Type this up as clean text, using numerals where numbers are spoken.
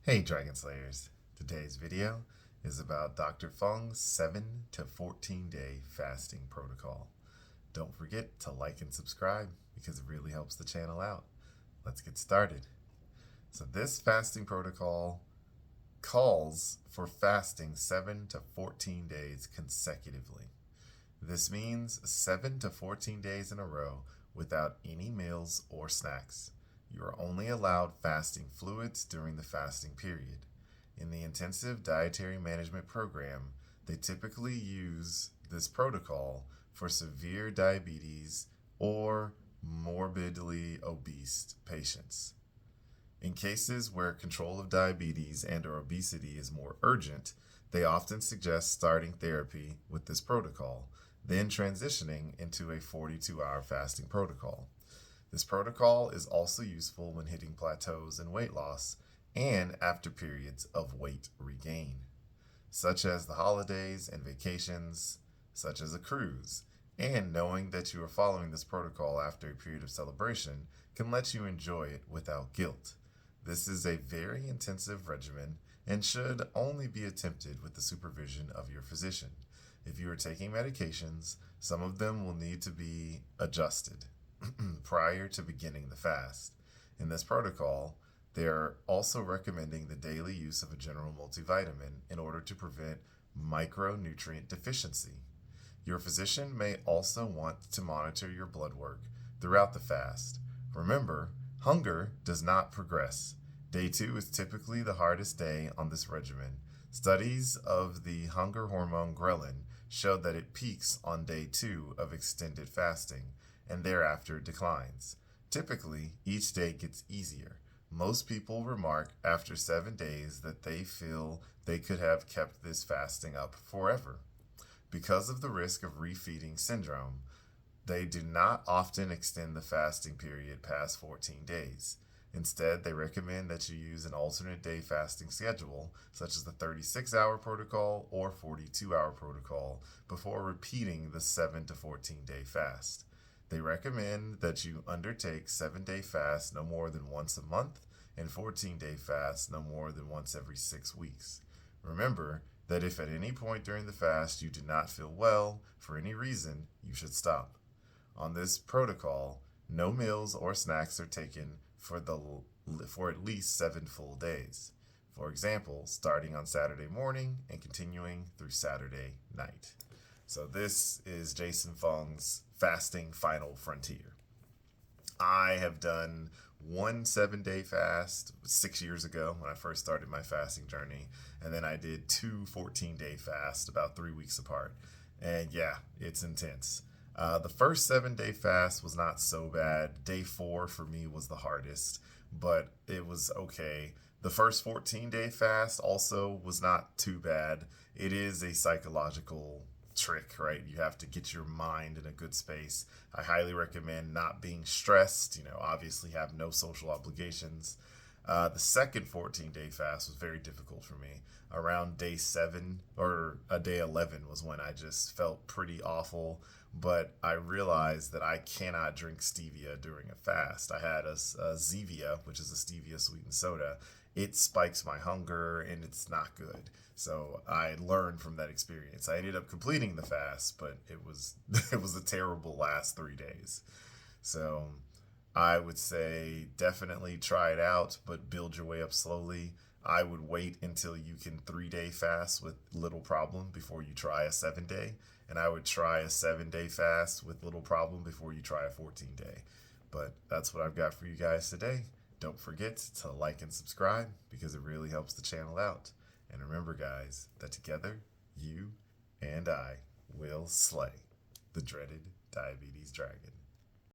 Hey Dragon Slayers, today's video is about Dr. Fung's 7 to 14 day fasting protocol. Don't forget to like and subscribe because it really helps the channel out. Let's get started. So this fasting protocol calls for fasting 7 to 14 days consecutively. This means 7 to 14 days in a row without any meals or snacks. You are only allowed fasting fluids during the fasting period. In the Intensive Dietary Management Program, they typically use this protocol for severe diabetes or morbidly obese patients. In cases where control of diabetes and/or obesity is more urgent, they often suggest starting therapy with this protocol, then transitioning into a 42-hour fasting protocol. This protocol is also useful when hitting plateaus in weight loss and after periods of weight regain, such as the holidays and vacations, such as a cruise. And knowing that you are following this protocol after a period of celebration can let you enjoy it without guilt. This is a very intensive regimen and should only be attempted with the supervision of your physician. If you are taking medications, some of them will need to be adjusted prior to beginning the fast. In this protocol, they are also recommending the daily use of a general multivitamin in order to prevent micronutrient deficiency. Your physician may also want to monitor your blood work throughout the fast. Remember, hunger does not progress. Day 2 is typically the hardest day on this regimen. Studies of the hunger hormone ghrelin show that it peaks on day 2 of extended fasting and thereafter declines. Typically, each day gets easier. Most people remark after 7 days that they feel they could have kept this fasting up forever. Because of the risk of refeeding syndrome, they do not often extend the fasting period past 14 days. Instead, they recommend that you use an alternate day fasting schedule, such as the 36-hour protocol or 42-hour protocol, before repeating the 7 to 14 day fast. They recommend that you undertake 7-day fast no more than once a month and 14-day fast no more than once every 6 weeks. Remember that if at any point during the fast you do not feel well for any reason, you should stop. On this protocol, no meals or snacks are taken for at least 7 full days. For example, starting on Saturday morning and continuing through Saturday night. So this is Jason Fung's Fasting Final Frontier. I have done one 7-day fast 6 years ago when I first started my fasting journey, and then I did two 14-day fasts about 3 weeks apart. And yeah, it's intense. The first 7-day fast was not so bad. Day 4 for me was the hardest, but it was okay. The first 14-day fast also was not too bad. It is a psychological trick, right? You have to get your mind in a good space. I highly recommend not being stressed, obviously have no social obligations. The second 14-day fast was very difficult for me. Around day 7 or day 11 was when I just felt pretty awful, but I realized that I cannot drink stevia during a fast. I had a Zevia, which is a stevia sweetened soda. It spikes my hunger and it's not good. So I learned from that experience. I ended up completing the fast, but it was it was a terrible last 3 days. So I would say definitely try it out, but build your way up slowly. I would wait until you can 3-day fast with little problem before you try a 7-day. And I would try a 7-day fast with little problem before you try a 14-day. But that's what I've got for you guys today. Don't forget to like and subscribe because it really helps the channel out. And remember, guys, that together, you and I will slay the dreaded diabetes dragon.